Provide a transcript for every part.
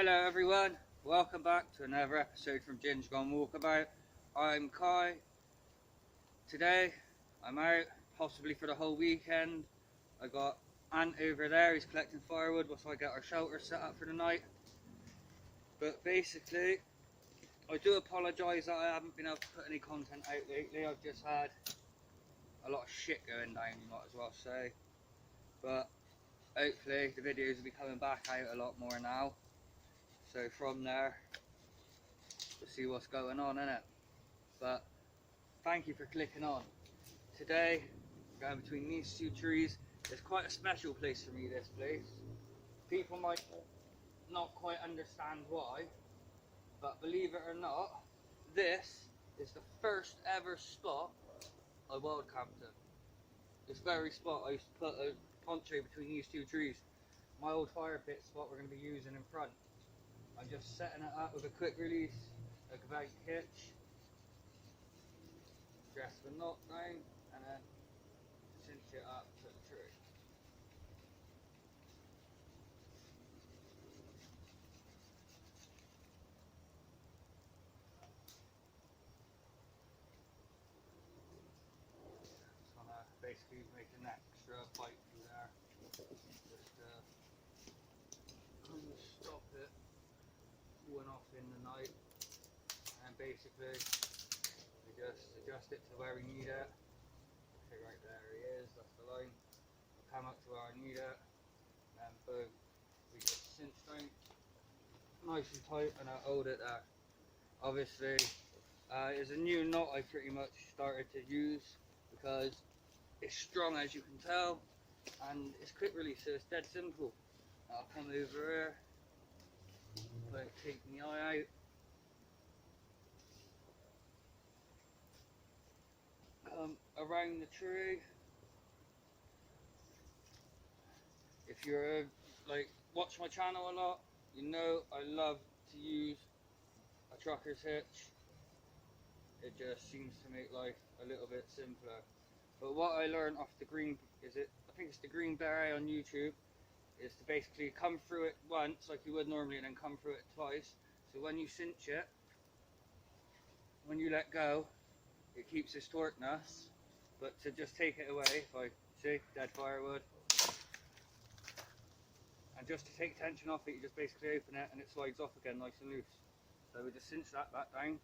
Hello everyone, welcome back to another episode from Ginge Gone Walkabout. I'm Kai. Today I'm out, possibly for the whole weekend. I got Ant over there, he's collecting firewood whilst I get our shelter set up for the night. But basically, I do apologise that I haven't been able to put any content out lately. I've just had a lot of shit going down, you might as well say. But hopefully the videos will be coming back out a lot more now. So from there, we'll see what's going on, innit? But thank you for clicking on. Today, going between these two trees. It's quite a special place for me, this place. People might not quite understand why, but believe it or not, this is the first ever spot I wild camped in. This very spot I used to put a poncho between these two trees. My old fire pit spot we're going to be using in front. I'm just setting it up with a quick release, a Gavite hitch, dress the knot down, and then cinch it up to the tree. Just gonna basically make an extra bite through there, just to kind of stop it going off in the night, and basically we just adjust it to where we need it. Okay, right there he is, that's the line. We'll come up to where I need it, and boom, we just cinch down nice and tight, and I'll hold it there. Obviously, it's a new knot I pretty much started to use because it's strong, as you can tell, and it's quick release, so it's dead simple. I'll come over here, like take my eye out, come around the tree. If you're like watch my channel a lot, you know I love to use a trucker's hitch. It just seems to make life a little bit simpler. But what I learned off the green, I think it's the Green Beret on YouTube, is to basically come through it once like you would normally and then come through it twice. So when you cinch it, when you let go, it keeps its tautness. But to just take it away, if I see, dead firewood. And just to take tension off it, you just basically open it and it slides off again nice and loose. So we just cinch that back down.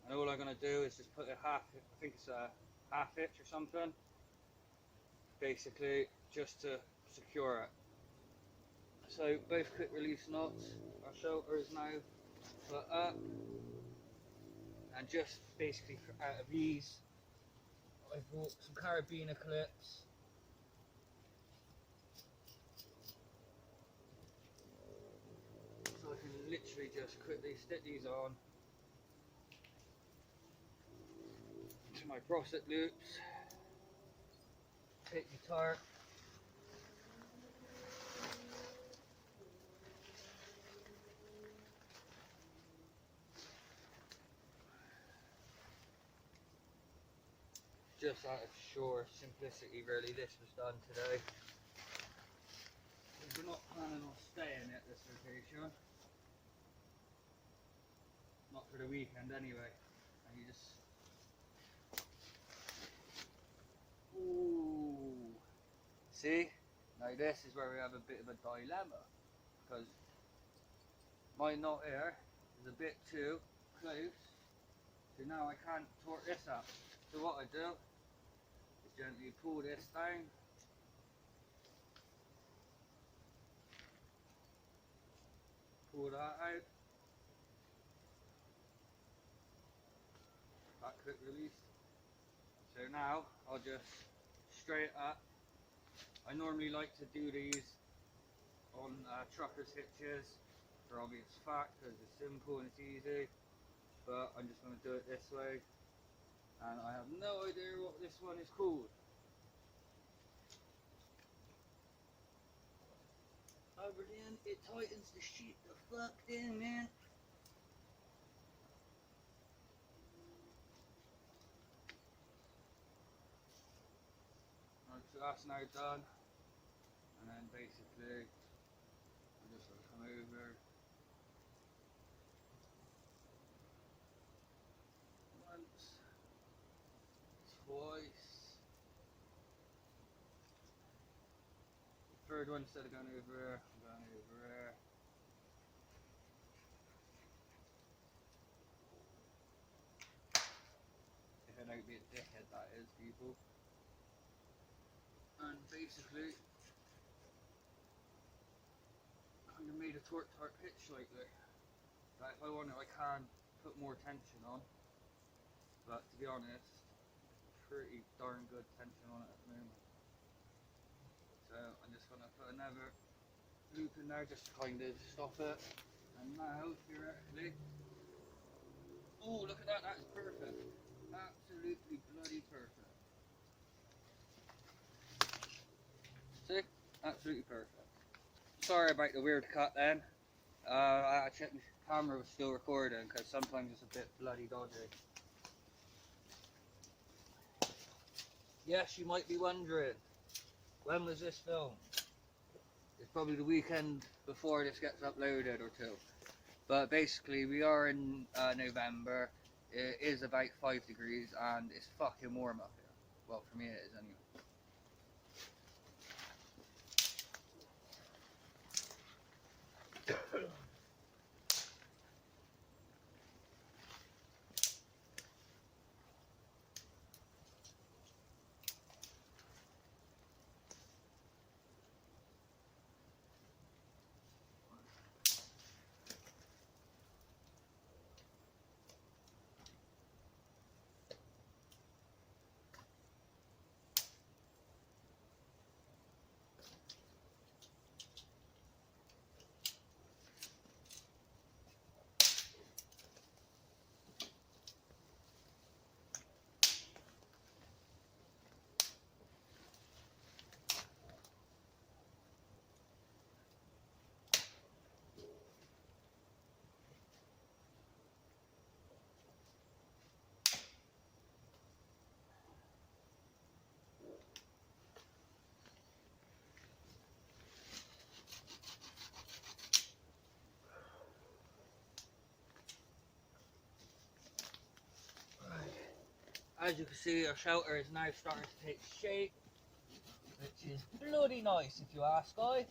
And all I'm going to do is just put a half, I think it's a half hitch or something, basically just to secure it. So both quick release knots, our shelter is now put up, and just basically out of ease, I've bought some carabiner clips. So I can literally just quickly stick these on to my brosset loops, take your tarp, just out of sheer simplicity really this was done today. We're not planning on staying at this location, not for the weekend anyway. And you just, ooh, see, now this is where we have a bit of a dilemma, because my knot here is a bit too close, so now I can't tort this up. So what I do is gently pull this down, pull that out, that quick release. So now I'll just straight up. I normally like to do these on trucker's hitches for obvious fact, because it's simple and it's easy, but I'm just going to do it this way, and I have no idea what this one is called. Oh brilliant, it tightens the shit the fuck in, man. Right, so that's now done, and then basically third one instead of going over here. I'm going over here. If I don't be a dickhead, that is, people. And basically, kind of made a torque tart pitch slightly. Like if I want it, I can put more tension on. But to be honest, pretty darn good tension on it at the moment. So I'm just going to put another loop in there just to kind of stop it. And now, theoretically, oh look at that, that's perfect. Absolutely bloody perfect. See? Absolutely perfect. Sorry about the weird cut then. I checked the camera was still recording because sometimes it's a bit bloody dodgy. Yes, you might be wondering, when was this filmed? It's probably the weekend before this gets uploaded or two. But basically we are in November, it is about 5 degrees and it's fucking warm up here. Well, for me it is anyway. As you can see, our shelter is now starting to take shape, which is bloody nice if you ask I.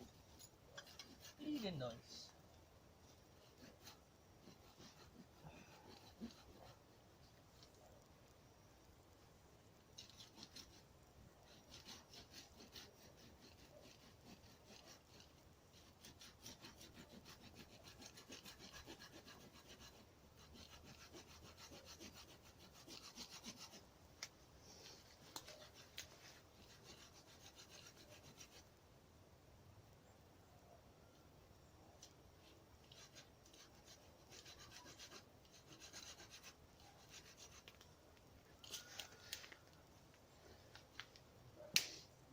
Bleeding nice.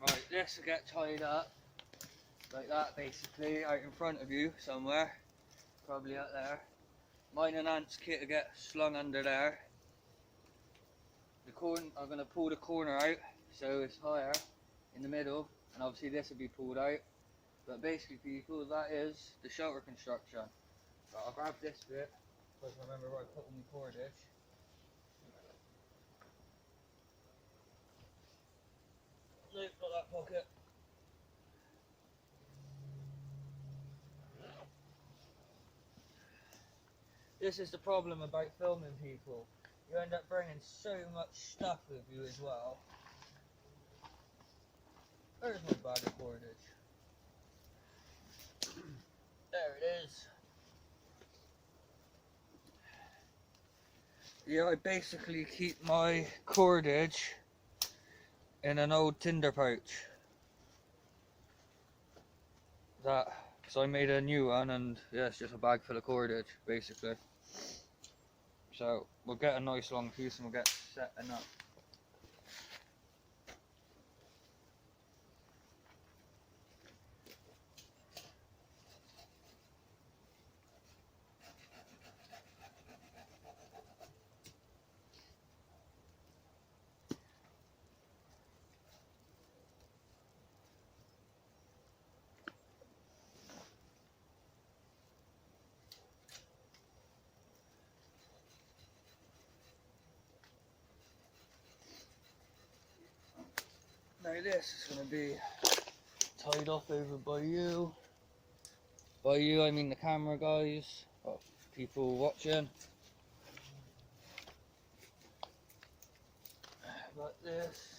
Right, this will get tied up like that basically, out in front of you somewhere, probably out there. Mine and Ant's kit will get slung under there. I'm going to pull the corner out so it's higher in the middle, and obviously this will be pulled out. But basically people, that is the shelter construction. So I'll grab this bit, because I remember where I put all my cordage. Nope, not that pocket. This is the problem about filming people. You end up bringing so much stuff with you as well. There's my bag of cordage. There it is. Yeah, I basically keep my cordage in an old tinder pouch. So I made a new one, and yeah, it's just a bag full of cordage, basically. So we'll get a nice long piece and we'll get setting up. Now this is going to be tied up over by you. By you, I mean the camera guys, or people watching. Like this.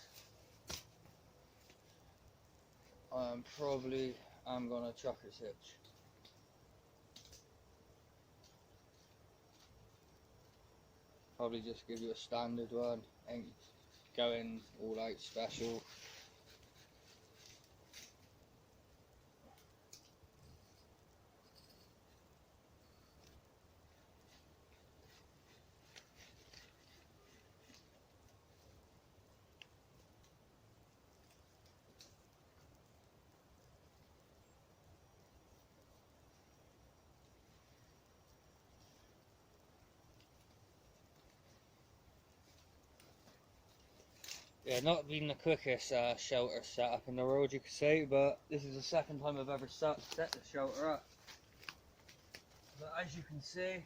I'm gonna chuck his hitch. Probably just give you a standard one, ain't going all out special. Yeah, not been the quickest shelter setup in the world, you could say, but this is the second time I've ever set the shelter up. But as you can see,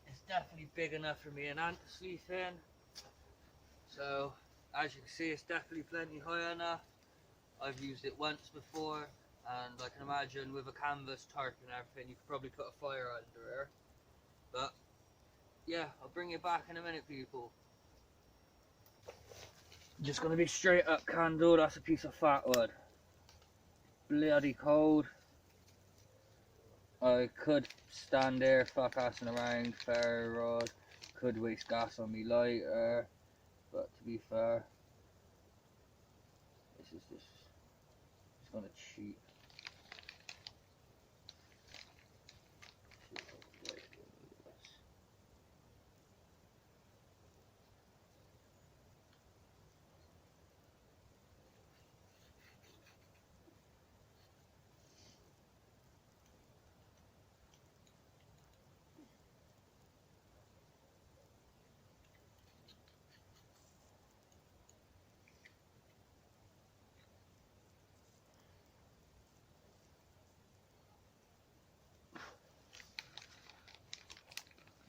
it's definitely big enough for me and Ant to sleep in. So, as you can see, it's definitely plenty high enough. I've used it once before, and I can imagine with a canvas tarp and everything, you could probably put a fire under here. But, yeah, I'll bring you back in a minute, people. Just gonna be straight up candle, that's a piece of fat wood. Bloody cold. I could stand there fuck assing around, ferro rod, could waste gas on me lighter, but to be fair, this is just gonna cheat.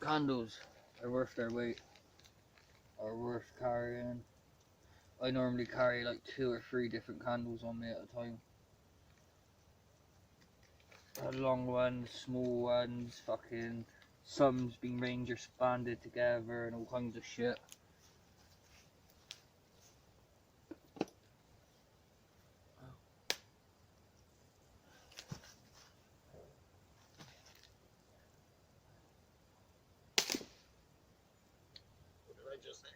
Candles are worth their weight, are worth carrying. I normally carry like 2 or 3 different candles on me at a time. Long ones, small ones, fucking some's been ranger banded together and all kinds of shit. What did I just say?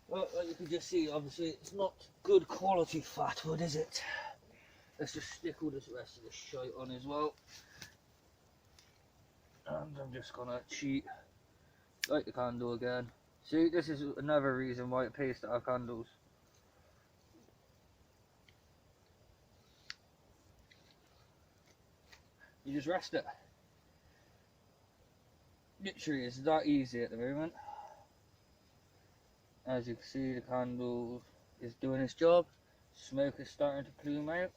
Well, like you can just see, obviously it's not good quality fat wood, is it? Let's just stick all this rest of the shite on as well. And I'm just gonna cheat. Light the candle again. See, this is another reason why it pays to have candles. You just rest it. Literally, it's that easy at the moment. As you can see, the candle is doing its job. Smoke is starting to plume out.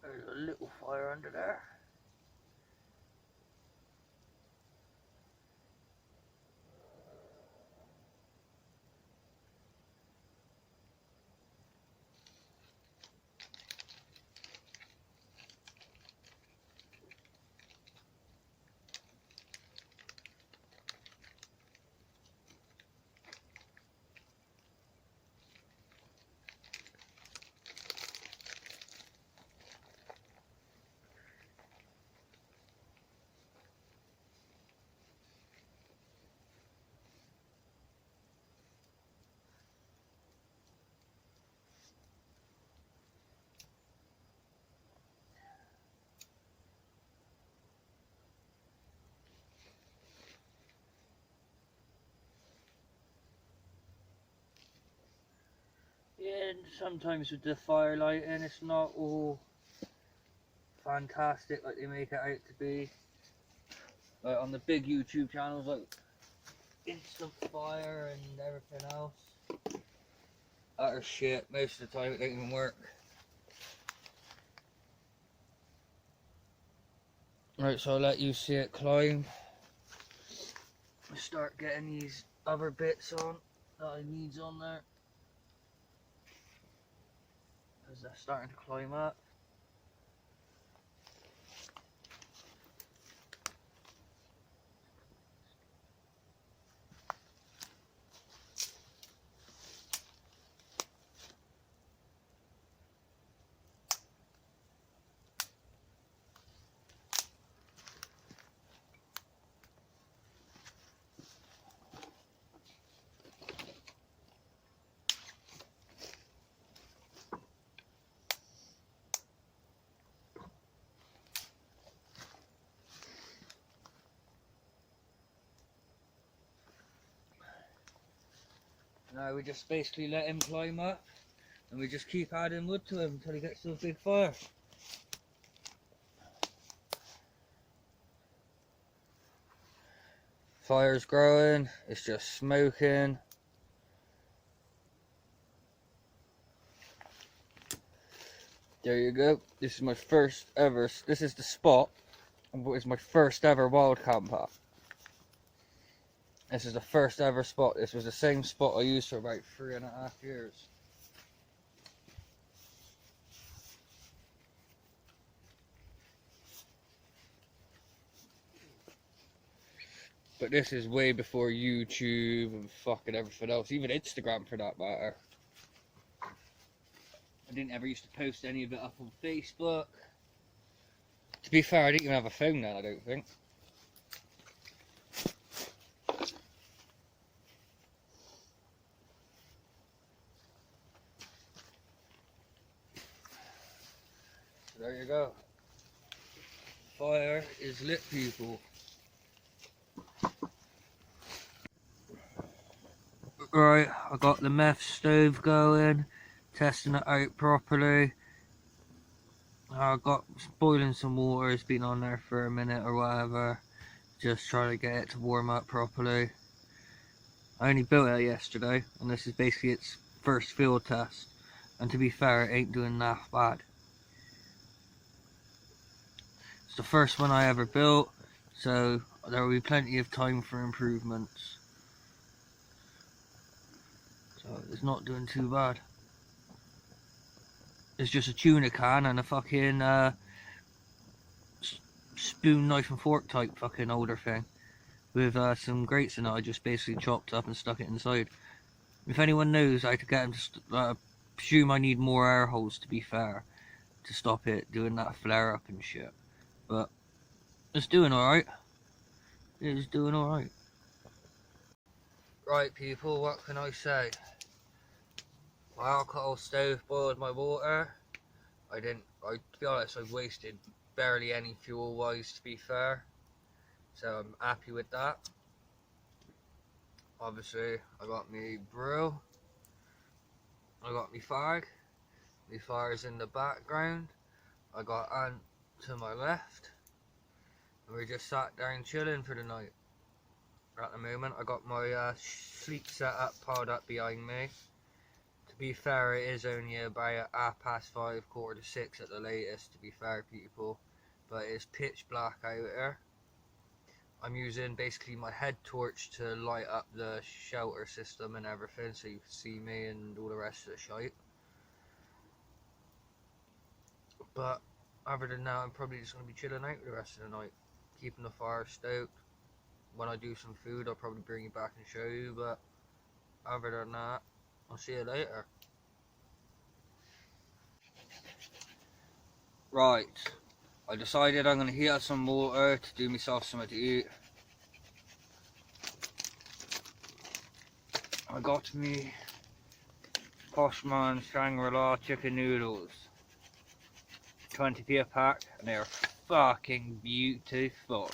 There's a little fire under there. Yeah, and sometimes with the fire lighting, it's not all fantastic like they make it out to be. Like on the big YouTube channels like Instant Fire and everything else. Utter shit, most of the time it don't even work. Right, so I'll let you see it climb. Start getting these other bits on that I needs on there. As they're starting to climb up. Now we just basically let him climb up, and we just keep adding wood to him until he gets to a big fire. Fire's growing, it's just smoking. There you go. This is my first ever, this is the spot. It's my first ever wild camper. This is the first ever spot. This was the same spot I used for about 3.5 years. But this is way before YouTube and fucking everything else, even Instagram for that matter. I didn't ever used to post any of it up on Facebook. To be fair, I didn't even have a phone then, I don't think. So there you go. Fire is lit, people. Right, I got the meth stove going, testing it out properly. I got boiling some water, it's been on there for a minute or whatever. Just trying to get it to warm up properly. I only built it yesterday, and this is basically its first field test. And to be fair, it ain't doing that bad. It's the first one I ever built, so there will be plenty of time for improvements. So it's not doing too bad. It's just a tuna can and a fucking spoon, knife and fork type fucking holder thing. With some grates in it, I just basically chopped up and stuck it inside. If anyone knows how to get them to presume I need more air holes, to be fair, to stop it doing that flare up and shit. But it's doing alright. It's doing alright. Right people, what can I say? My alcohol stove boiled my water. To be honest, I've wasted barely any fuel wise, to be fair. So I'm happy with that. Obviously, I got me brew. I got me fag. My fire's in the background. I got Ant to my left. And we just sat down chilling for the night. At the moment, I got my sleep set up, piled up behind me. To be fair, it is only about 5:30, 5:45 at the latest, to be fair, people. But it's pitch black out here. I'm using basically my head torch to light up the shelter system and everything, so you can see me and all the rest of the shite. But other than that, I'm probably just going to be chilling out the rest of the night, keeping the fire stoked. When I do some food, I'll probably bring you back and show you, but other than that, I'll see you later. Right, I decided I'm going to heat up some water to do myself something to eat. I got me Poshman Shangri-La chicken noodles. 20p a pack, and they're fucking beautiful.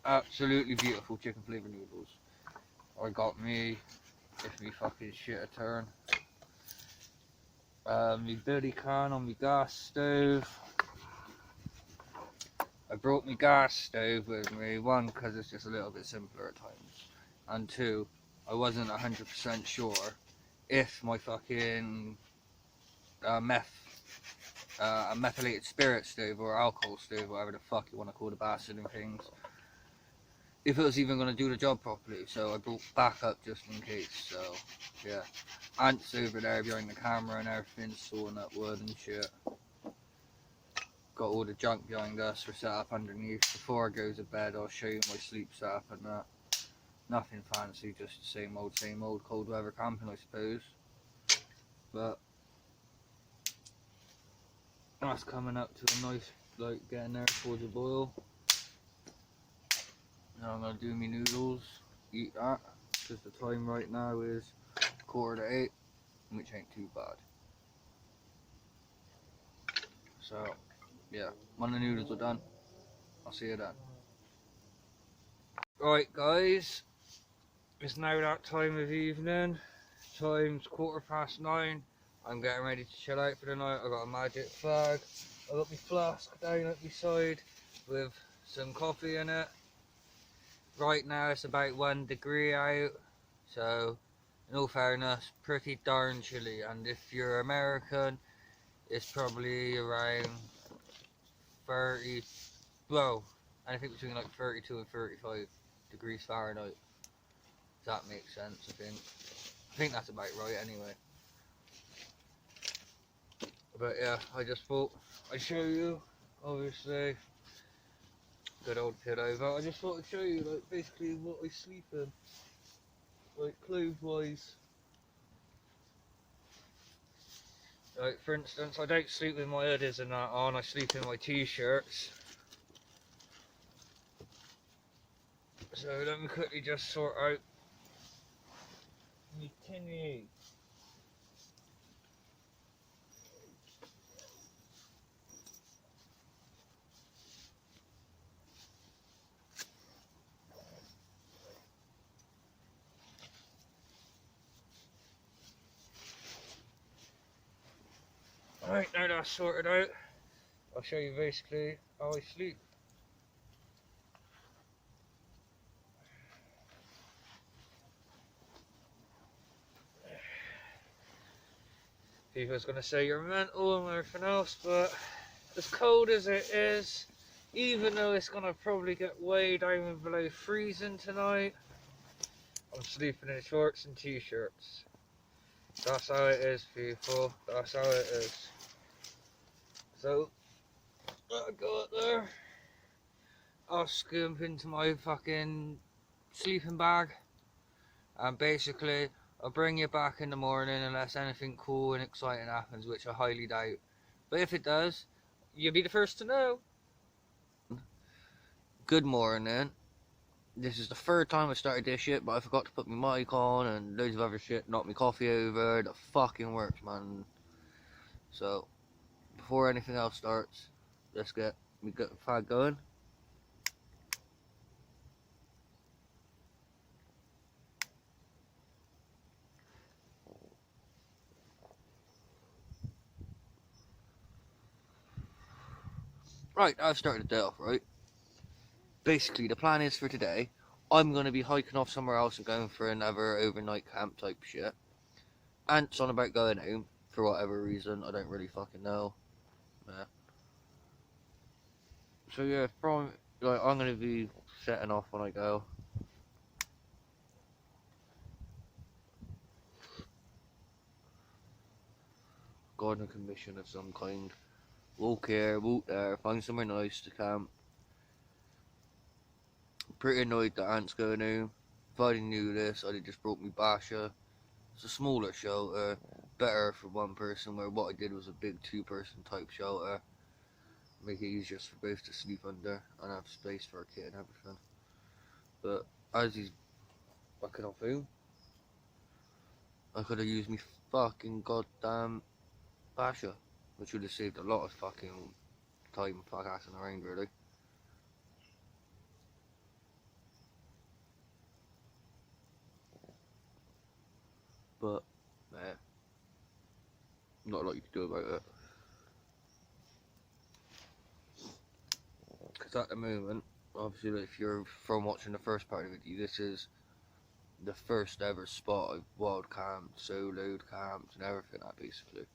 Absolutely beautiful chicken flavour noodles. I got me, if me fucking shit a turn, me billy can on me gas stove. I brought my gas stove with me, one because it's just a little bit simpler at times, and two, I wasn't 100% sure if my fucking meth a methylated spirit stove or alcohol stove, whatever the fuck you want to call the bastard and things, if it was even going to do the job properly. So I brought backup just in case. So yeah, Ant's over there behind the camera and everything, sawing up wood and shit. Got all the junk behind us. We're set up underneath. Before I go to bed, I'll show you my sleep setup and that. Nothing fancy, just the same old cold weather camping, I suppose. But that's coming up to a nice, like, getting there towards a boil. Now I'm gonna do me noodles, eat that, because the time right now is 7:45, which ain't too bad. So yeah, when the noodles are done, I'll see you then. Right guys, it's now that time of evening. Time's 9:15. I'm getting ready to chill out for the night. I got a magic flag. I got my flask down at my side with some coffee in it. Right now it's about 1 degree out, so in all fairness, pretty darn chilly. And if you're American, it's probably around 30, well, anything between like 32 and 35 degrees Fahrenheit. If that makes sense, I think that's about right anyway. But yeah, I just thought I'd show you, obviously, good old pillow, but I just thought I'd show you, like, basically what I sleep in, like, clothes-wise. Like, for instance, I don't sleep with my hoodies and that on, I sleep in my t-shirts. So let me quickly just sort out my tinny. Alright, now that's sorted out, I'll show you basically how I sleep. People's gonna say you're mental and everything else, but as cold as it is, even though it's gonna probably get way down below freezing tonight, I'm sleeping in shorts and t-shirts. That's how it is, people. That's how it is. So, I'll go up there. I'll scoop into my fucking sleeping bag. And basically, I'll bring you back in the morning unless anything cool and exciting happens, which I highly doubt. But if it does, you'll be the first to know. Good morning. This is the third time I started this shit, but I forgot to put my mic on and loads of other shit, knocked my coffee over. The fucking works, man. So, before anything else starts, let's get me fag going. Right, I've started the day off, right? Basically, the plan is for today, I'm going to be hiking off somewhere else and going for another overnight camp type shit. Ant's on about going home, for whatever reason, I don't really fucking know. Yeah. So yeah, I'm going to be setting off when I go. Gardening commission of some kind. Walk here, walk there, find somewhere nice to camp. Pretty annoyed that Ant's going home. If I didn't knew this, I'd have just brought me Basha. It's a smaller shelter, better for one person, where what I did was a big two-person type shelter. Make it easier for both to sleep under and have space for a kid and everything. But as he's fucking off home, I could have used me fucking goddamn Basha, which would have saved a lot of fucking time fuck-assing around, really. But, man, not a lot you can do about it. Because at the moment, obviously, if you're from watching the first part of the video, this is the first ever spot I've wild camped, soloed camped, and everything like that, basically.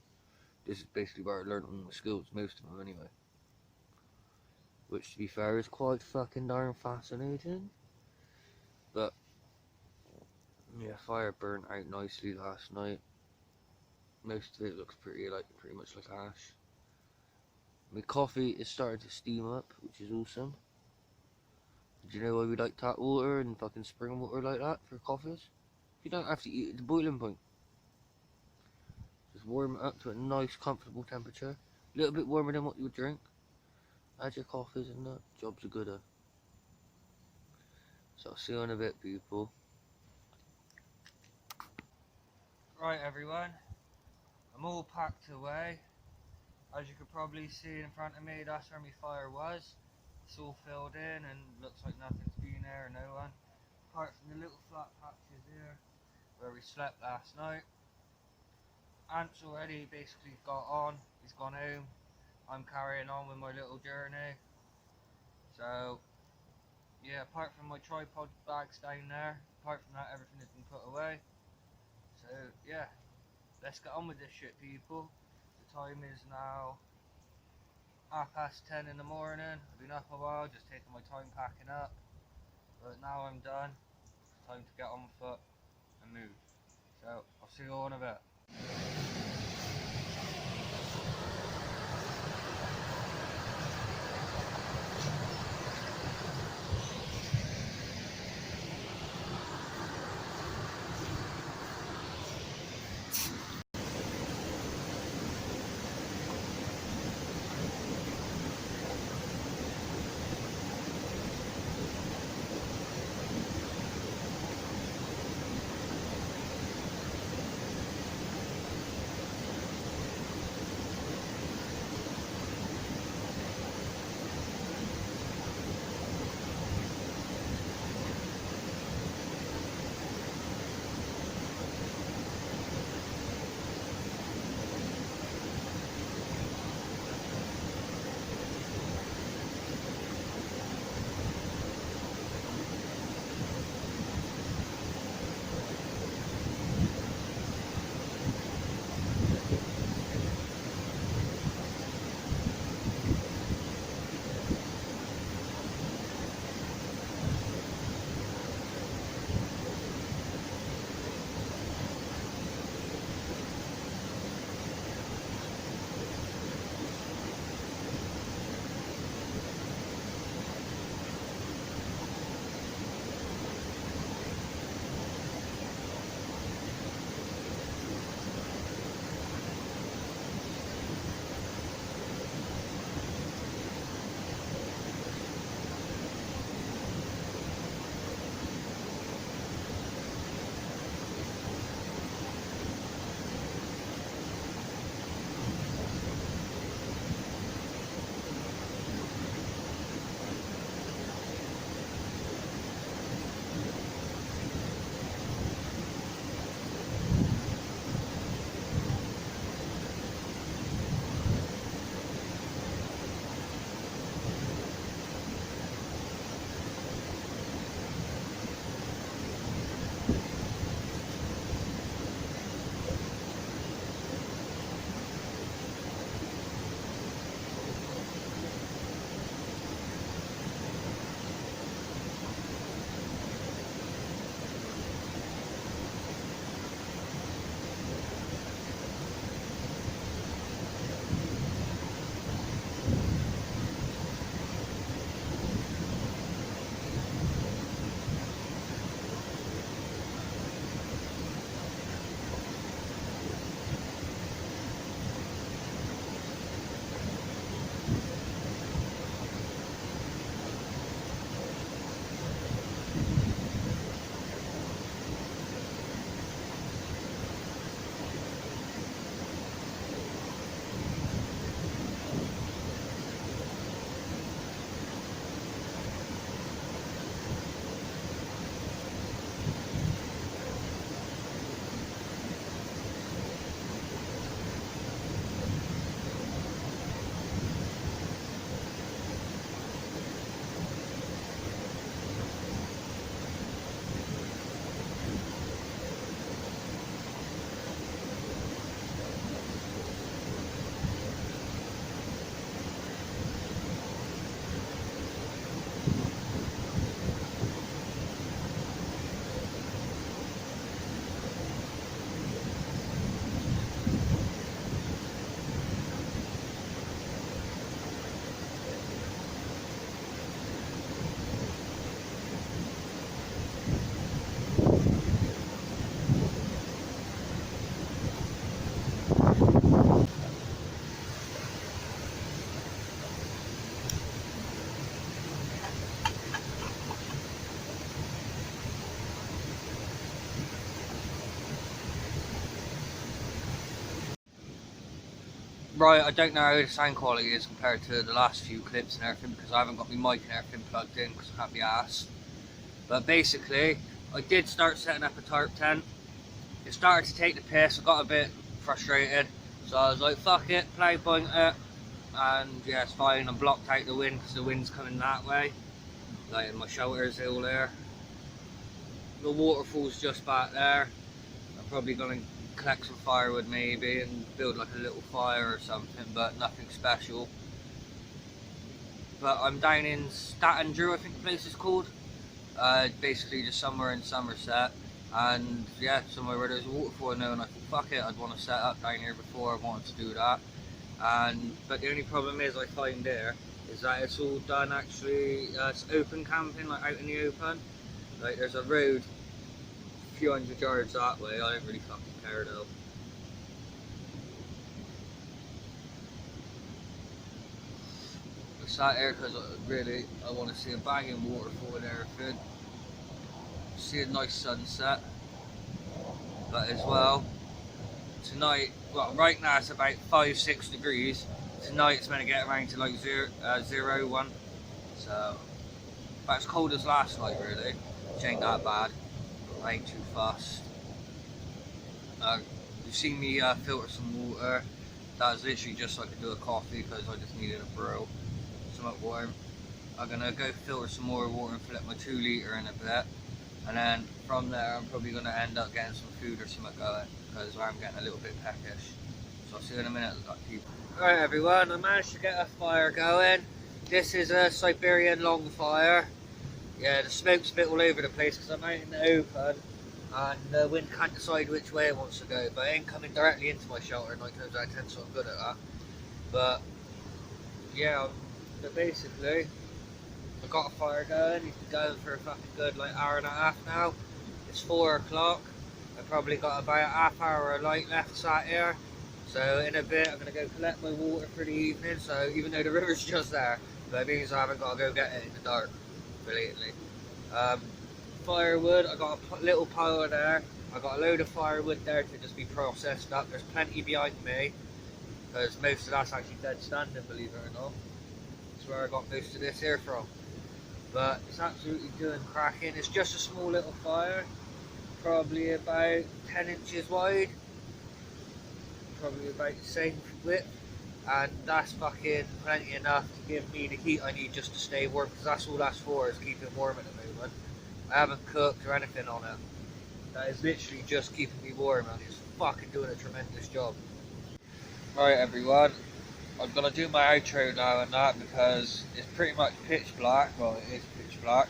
This is basically where I learned all my skills, most of them anyway. Which, to be fair, is quite fucking darn fascinating. But, yeah, fire burnt out nicely last night. Most of it looks pretty much like ash. My coffee is starting to steam up, which is awesome. Did you know why we like tap water and fucking spring water like that for coffees? You don't have to eat it at the boiling point. Just warm it up to a nice, comfortable temperature. A little bit warmer than what you would drink. Add your coffees and that. Job's a gooder. So I'll see you in a bit, people. Right, everyone. I'm all packed away. As you could probably see in front of me, that's where my fire was. It's all filled in and looks like nothing's been there, no one. Apart from the little flat patches here where we slept last night. Ant's already basically got on, he's gone home. I'm carrying on with my little journey. So, yeah, apart from my tripod bags down there, apart from that, everything has been put away. So, yeah, let's get on with this shit, people. The time is now 10:30 in the morning. I've been up a while, just taking my time packing up. But now I'm done. It's time to get on foot and move. So, I'll see you all in a bit. Right, I don't know how the sound quality is compared to the last few clips and everything because I haven't got my mic and everything plugged in because I can't be arsed. But basically, I did start setting up a tarp tent. It started to take the piss, I got a bit frustrated. So I was like, fuck it, play point it. And yeah, it's fine, I blocked out the wind because the wind's coming that way. Like my shelter's all there. The waterfall's just back there. I'm probably going to collect some firewood maybe and build like a little fire or something, but nothing special. But I'm down in Statandrew, I think the place is called. Basically just somewhere in Somerset, and yeah, somewhere where there's a waterfall now, and I thought fuck it, I'd want to set up down here before I wanted to do that. But the only problem is I find there is that it's all done actually, it's open camping, like out in the open. Like there's a road a few hundred yards that way, I don't really fucking care though. I sat here because I want to see a banging waterfall and everything. See a nice sunset. But as well, tonight, well right now it's about 5-6 degrees. Tonight it's meant to get around to like 0, 1. So, about as cold as last night really, which ain't that bad. I ain't too fussed. You've seen me filter some water. That was literally just so I could do a coffee because I just needed a brew. Something warm. I'm gonna go filter some more water and fill up my 2 litre in a bit. And then from there I'm probably gonna end up getting some food or something going because I'm getting a little bit peckish. So I'll see you in a minute, people. Alright everyone, I managed to get a fire going. This is a Siberian long fire. Yeah, the smoke's a bit all over the place because I'm out in the open and the wind can't decide which way it wants to go, but it ain't coming directly into my shelter 9 times out of 10, so I'm good at that. But yeah, but basically I got a fire going. It's been going for a fucking good like hour and a half now. It's 4 o'clock. I've probably got about a half hour of light left sat here. So in a bit I'm going to go collect my water for the evening, so even though the river's just there, but it means I haven't got to go get it in the dark, blatantly. Firewood, I got a little pile there. I got a load of firewood there to just be processed up. There's plenty behind me, because most of that's actually dead standing, believe it or not. That's where I got most of this here from. But it's absolutely doing cracking. It's just a small little fire, probably about 10 inches wide, probably about the same width, and that's fucking plenty enough to give me the heat I need just to stay warm, because that's all that's for, is keeping warm at the moment. I haven't cooked or anything on it. That is literally just keeping me warm, and it's fucking doing a tremendous job. Right everyone, I'm going to do my outro now and that because it's pretty much pitch black. Well, it is pitch black.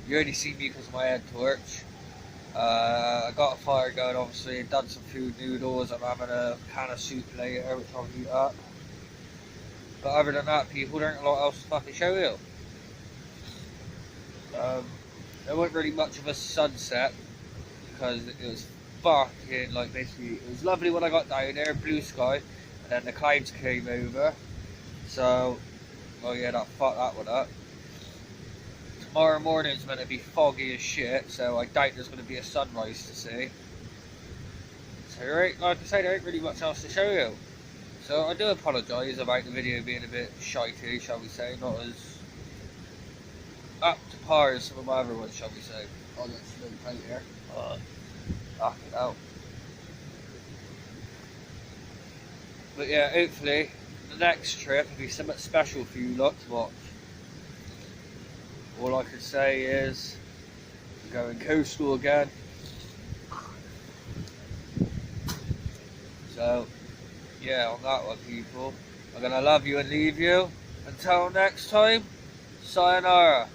You only see me because of my head torch. I got a fire going obviously, done some food noodles. I'm having a can of soup later which I'll heat up. But other than that people, there ain't a lot else to fucking show you. There wasn't really much of a sunset because it was fucking like basically, it was lovely when I got down there, blue sky. And then the clouds came over, so, well yeah, that fucked that one up. Tomorrow morning's meant to be foggy as shit, so I doubt there's going to be a sunrise to see. So there ain't, like I say, there ain't really much else to show you. So I do apologise about the video being a bit shitey, shall we say, not as up to par as some of my other ones, shall we say. I'll get straight out here. Fuck it out. But yeah, hopefully the next trip will be something special for you lot to watch. All I can say is I'm going coastal again. So yeah, on that one people, I'm gonna love you and leave you. Until next time, sayonara.